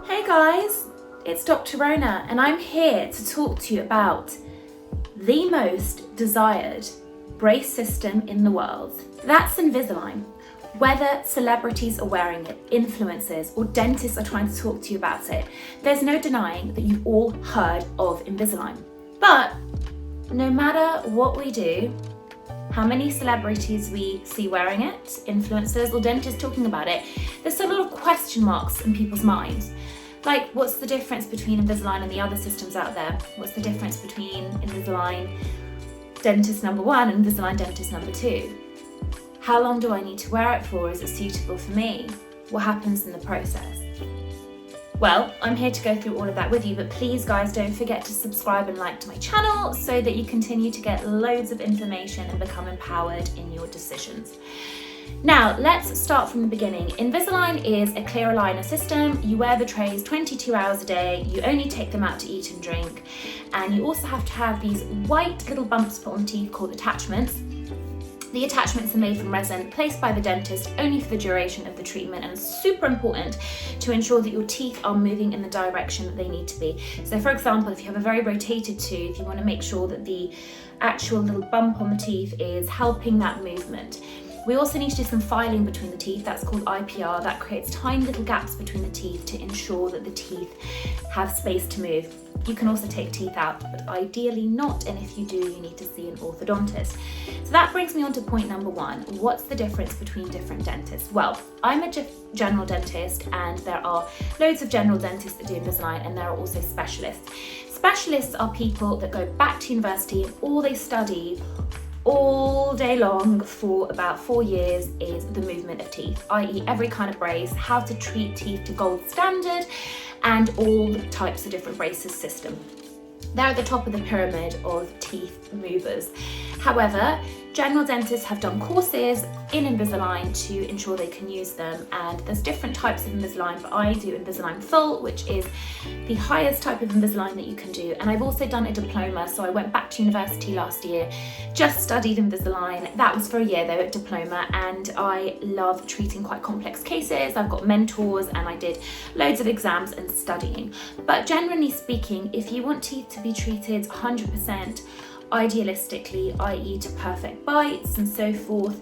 Hey guys, it's Dr. Rhona and I'm here to talk to you about the most desired brace system in the world. That's Invisalign. Whether celebrities are wearing it, influencers, or dentists are trying to talk to you about it, there's no denying that you've all heard of Invisalign. But no matter what we do, how many celebrities we see wearing it, influencers or dentists talking about it, there's a lot of question marks in people's minds. Like, what's the difference between Invisalign and the other systems out there? What's the difference between Invisalign dentist number 1 and Invisalign dentist number 2? How long do I need to wear it for? Is it suitable for me? What happens in the process? Well, I'm here to go through all of that with you, but please guys, don't forget to subscribe and like to my channel so that you continue to get loads of information and become empowered in your decisions. Now, let's start from the beginning. Invisalign is a clear aligner system. You wear the trays 22 hours a day. You only take them out to eat and drink. And you also have to have these white little bumps put on teeth called attachments. The attachments are made from resin, placed by the dentist only for the duration of the treatment, and it's super important to ensure that your teeth are moving in the direction that they need to be. So for example, if you have a very rotated tooth, you want to make sure that the actual little bump on the teeth is helping that movement. We also need to do some filing between the teeth, that's called IPR. That creates tiny little gaps between the teeth to ensure that the teeth have space to move. You can also take teeth out, but ideally not, and if you do, you need to see an orthodontist. So that brings me on to point number 1. What's the difference between different dentists? Well, I'm a general dentist, and there are loads of general dentists that do Invisalign, and there are also specialists. Specialists are people that go back to university and all they study all day long for about 4 years is the movement of teeth, i.e. every kind of brace, how to treat teeth to gold standard, and all types of different braces system. They're at the top of the pyramid of teeth movers. However, general dentists have done courses in Invisalign to ensure they can use them, and there's different types of Invisalign, but I do Invisalign Full, which is the highest type of Invisalign that you can do. And I've also done a diploma, so I went back to university last year, just studied Invisalign. That was for a year though, at diploma, and I love treating quite complex cases. I've got mentors and I did loads of exams and studying. But generally speaking, if you want teeth to be treated 100% idealistically, i.e. to perfect bites and so forth,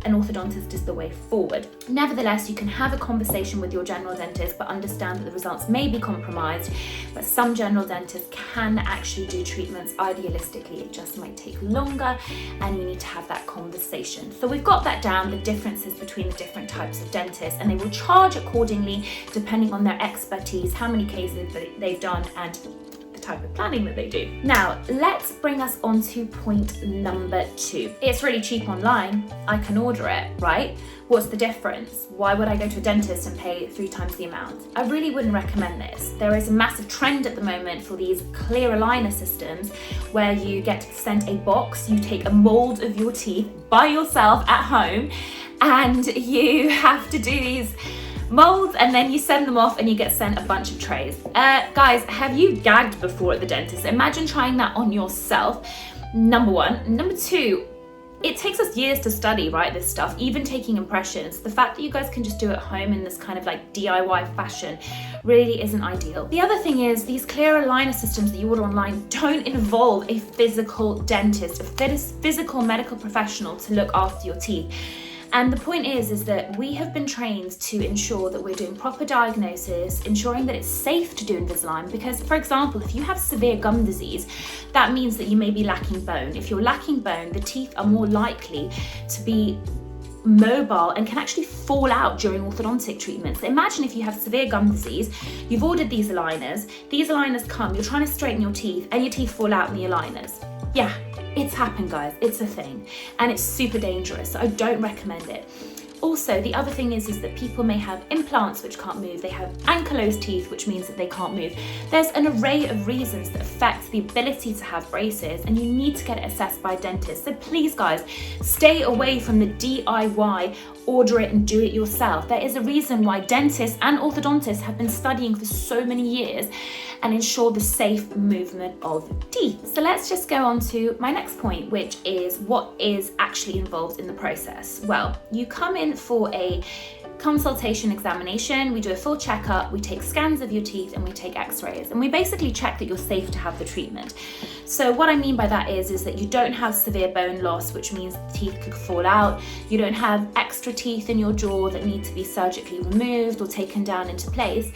an orthodontist is the way forward. Nevertheless, you can have a conversation with your general dentist, but understand that the results may be compromised. But some general dentists can actually do treatments idealistically. It just might take longer, and you need to have that conversation. So we've got that down, the differences between the different types of dentists, and they will charge accordingly depending on their expertise, how many cases that they've done, and type of planning that they do. Now, let's bring us on to point number 2. It's really cheap online. I can order it, right? What's the difference? Why would I go to a dentist and pay 3 times the amount? I really wouldn't recommend this. There is a massive trend at the moment for these clear aligner systems where you get sent a box, you take a mold of your teeth by yourself at home, and you have to do these molds, and then you send them off and you get sent a bunch of trays. Guys, have you gagged before at the dentist? Imagine trying that on yourself, number 1. Number 2, it takes us years to study, right, this stuff, even taking impressions. The fact that you guys can just do it at home in this kind of like DIY fashion really isn't ideal. The other thing is, these clear aligner systems that you order online don't involve a physical dentist, a physical medical professional to look after your teeth. And the point is that we have been trained to ensure that we're doing proper diagnosis, ensuring that it's safe to do Invisalign, because, for example, if you have severe gum disease, that means that you may be lacking bone. If you're lacking bone, the teeth are more likely to be mobile and can actually fall out during orthodontic treatments. Imagine if you have severe gum disease, you've ordered these aligners come, you're trying to straighten your teeth, and your teeth fall out in the aligners. Yeah, it's happened, guys. It's a thing, and it's super dangerous, so I don't recommend it. Also, the other thing is that people may have implants which can't move. They have ankylosed teeth, which means that they can't move. There's an array of reasons that affect the ability to have braces, and you need to get it assessed by a dentist. So please, guys, stay away from the DIY, order it and do it yourself. There is a reason why dentists and orthodontists have been studying for so many years and ensure the safe movement of teeth. So let's just go on to my next point, which is what is actually involved in the process. Well, you come in for a consultation examination. We do a full checkup, we take scans of your teeth, and we take x-rays, and we basically check that you're safe to have the treatment. So what I mean by that is that you don't have severe bone loss, which means the teeth could fall out. You don't have extra teeth in your jaw that need to be surgically removed or taken down into place,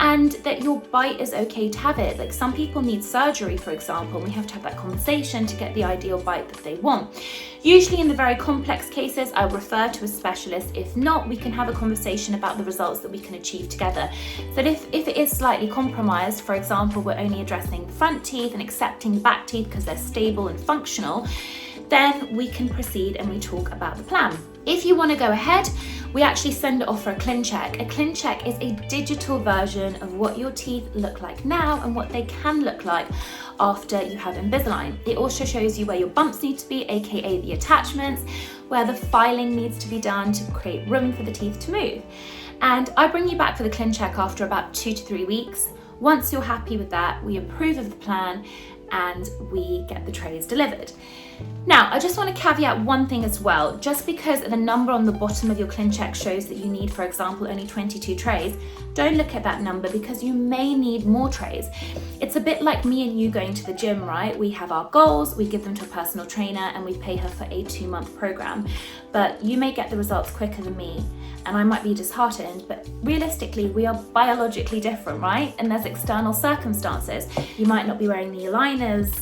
and that your bite is okay to have it. Like, some people need surgery, for example, and we have to have that conversation to get the ideal bite that they want. Usually in the very complex cases, I'll refer to a specialist. If not, we can have a conversation about the results that we can achieve together. But if it is slightly compromised, for example, we're only addressing the front teeth and accepting the back teeth because they're stable and functional, then we can proceed and we talk about the plan. If you want to go ahead, we actually send it off for a ClinCheck. A ClinCheck is a digital version of what your teeth look like now and what they can look like after you have Invisalign. It also shows you where your bumps need to be, aka the attachments, where the filing needs to be done to create room for the teeth to move. And I bring you back for the ClinCheck after about 2 to 3 weeks. Once you're happy with that, we approve of the plan and we get the trays delivered. Now, I just want to caveat one thing as well. Just because the number on the bottom of your ClinCheck shows that you need, for example, only 22 trays, don't look at that number because you may need more trays. It's a bit like me and you going to the gym, right? We have our goals, we give them to a personal trainer, and we pay her for a 2-month program. But you may get the results quicker than me, and I might be disheartened, but realistically, we are biologically different, right? And there's external circumstances. You might not be wearing the aligners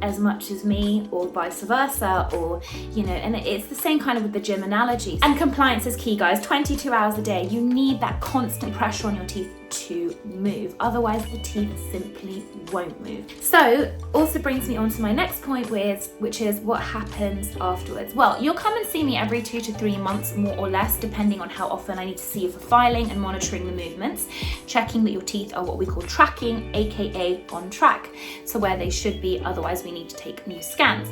as much as me, or vice versa, or, you know, and it's the same kind of with the gym analogy. And compliance is key, guys. 22 hours a day. You need that constant pressure on your teeth to move. Otherwise, the teeth simply won't move. So, also brings me on to my next point, which is what happens afterwards. Well, you'll come and see me every 2 to 3 months, more or less, depending on how often I need to see you for filing and monitoring the movements, checking that your teeth are what we call tracking, aka on track, so where they should be, otherwise we need to take new scans.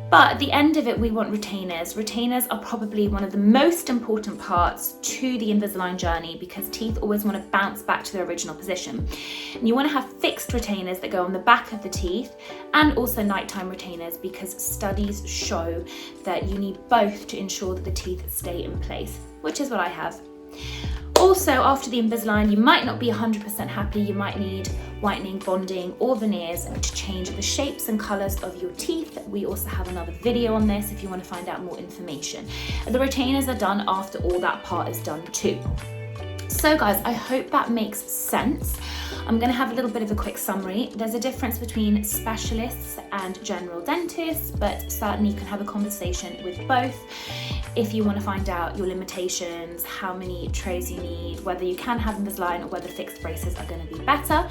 But at the end of it, we want retainers. Retainers are probably one of the most important parts to the Invisalign journey because teeth always want to bounce back to their original position. And you want to have fixed retainers that go on the back of the teeth, and also nighttime retainers, because studies show that you need both to ensure that the teeth stay in place, which is what I have. Also, after the Invisalign, you might not be 100% happy. You might need whitening, bonding, or veneers to change the shapes and colours of your teeth. We also have another video on this if you want to find out more information. The retainers are done after all that part is done too. So guys, I hope that makes sense. I'm going to have a little bit of a quick summary. There's a difference between specialists and general dentists, but certainly you can have a conversation with both if you want to find out your limitations, how many trays you need, whether you can have Invisalign or whether fixed braces are going to be better.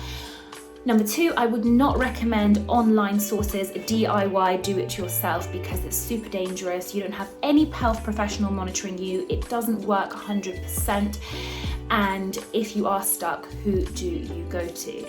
Number 2, I would not recommend online sources, DIY, do it yourself, because it's super dangerous. You don't have any health professional monitoring you. It doesn't work 100%. And if you are stuck, who do you go to?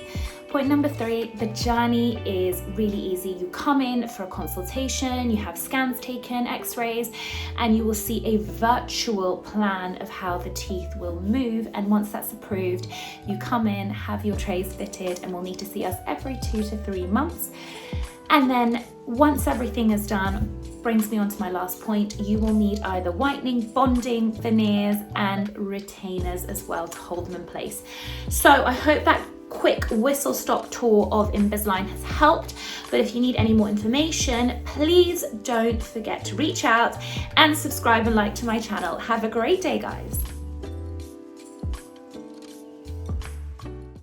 Point number 3, the journey is really easy. You come in for a consultation, you have scans taken, x-rays, and you will see a virtual plan of how the teeth will move. And once that's approved, you come in, have your trays fitted, and will need to see us every 2 to 3 months. And then once everything is done, brings me on to my last point, you will need either whitening, bonding, veneers, and retainers as well to hold them in place. So I hope that quick whistle-stop tour of Invisalign has helped, but if you need any more information, please don't forget to reach out and subscribe and like to my channel. Have a great day, guys.